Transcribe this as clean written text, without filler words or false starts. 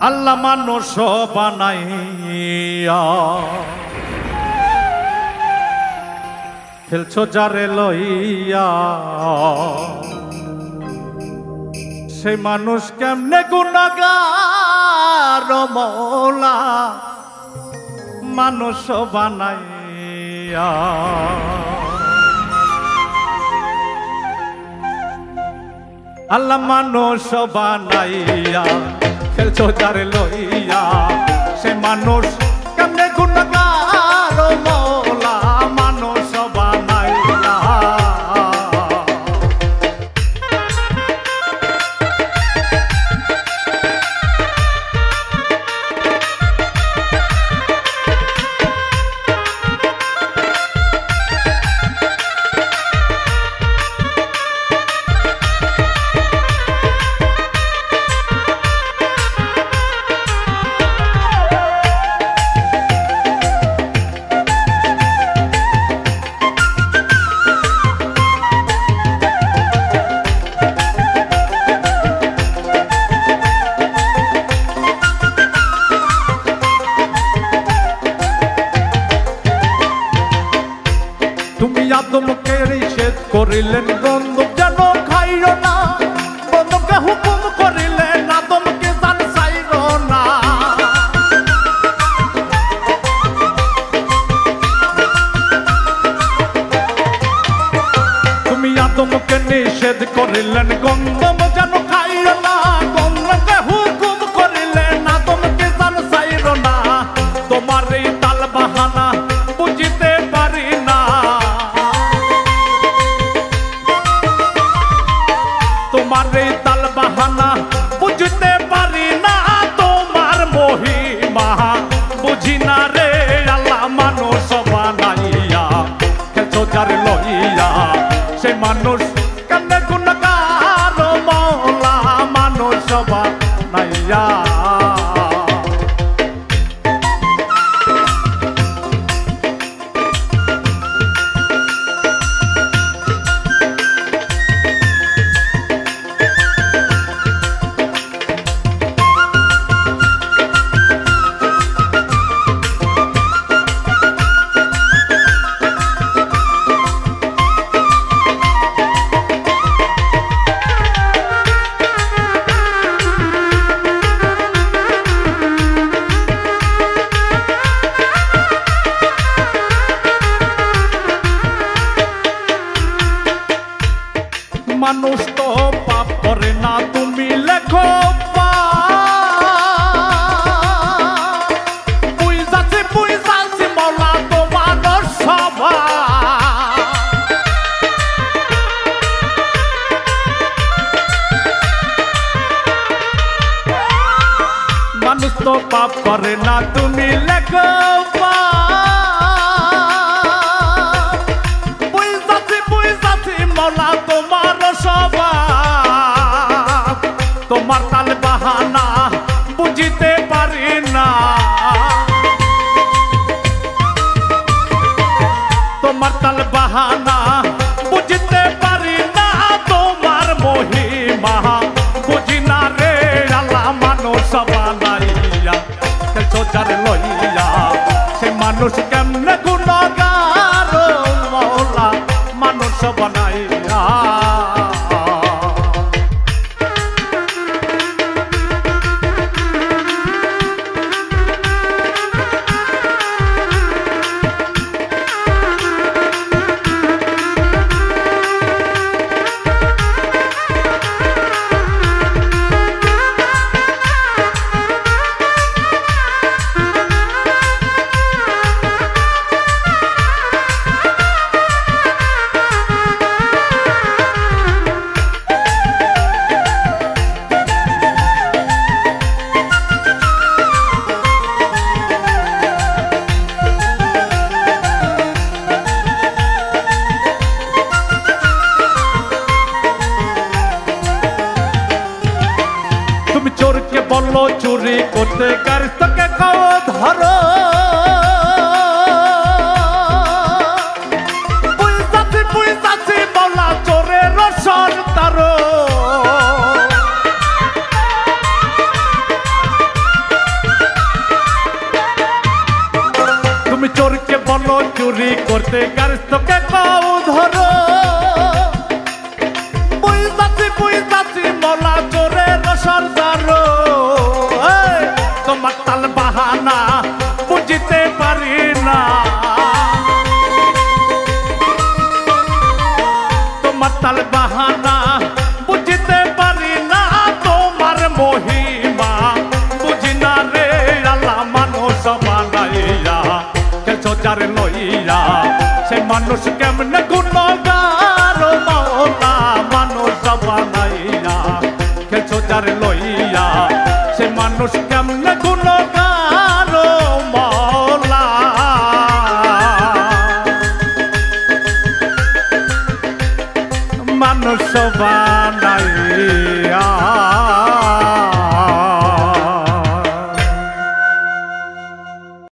আল্লাহ মানুষ বানাইয়া খেলছো যারে লইয়া সেই মানুষ কেমনে গুনাহগার মওলা মানুষ বানাইয়া আল্লাহ মানুষ বানাইয়া খেলছো যারে লইয়া সে মানুষ কেমনে গুনাহগার মওলা মানুষ বানাইয়া তুমি আদমকে নিষেধ করিলেন বন্ধুক যেন খাইও না বন্ধুকে হুকুম করিলেন আদমকে জান চাইরো না তুমি আদমকে নিষেধ করিলেন গন্ধম যেন খাইও না গন্ধকে হুকুম করিলেন আদমকে জান চাইরো না তোমার এই তাল বাহানা বুঝিতে পারি না তোমার এই তাল বাহানা বুঝতে পারি না তোমার মহিমা বুঝি না রে আল্লাহ মানুষ বানাইয়া খেলছো যারে লইয়া সে মানুষ কেমনে গুনাহগার মওলা মানুষ বানাইয়া মানুষ তো পাপ করে না তুমি লেখো বুঝাচ্ছি মওলা তোমার সভা মানুষ তো পাপ করে না তুমি লেখো বুঝাচ্ছি মওলা তোমার স্বভাব তোমার তাল বাহানা বুঝিতে পারি না তোমার তাল বাহানা বুঝিতে পারি না তোমার মহিমা বুঝি না রে আল্লাহ মানুষ বানাইয়া খেলছো যারে লইয়া সে মানুষ কেমনে গুনাহগার মওলা মানুষ বানাইয়া বললো চুরি করতে গাড়িটাকে খাও ধরো বুঝাচ্ছি বলা চোরের সন্তারো বিপদে গারিস্তকে কও ধরো বুঝাছি মলা জোরে রসর ধরো তোমার তাল বাহানা বুঝিতে পারি না তোমার তাল বাহানা বুঝিতে পারি না তোমার মহিমা বুঝি না রে আল্লাহ মানুষ বানাইয়া খেলছো যার লইয়া সে মানুষ কেমনে গুণগার মওলা মানুষ বানাইয়া খেলছো যার লইয়া সে মানুষ কেমনে গুণগার মওলা মানুষ বানাইয়া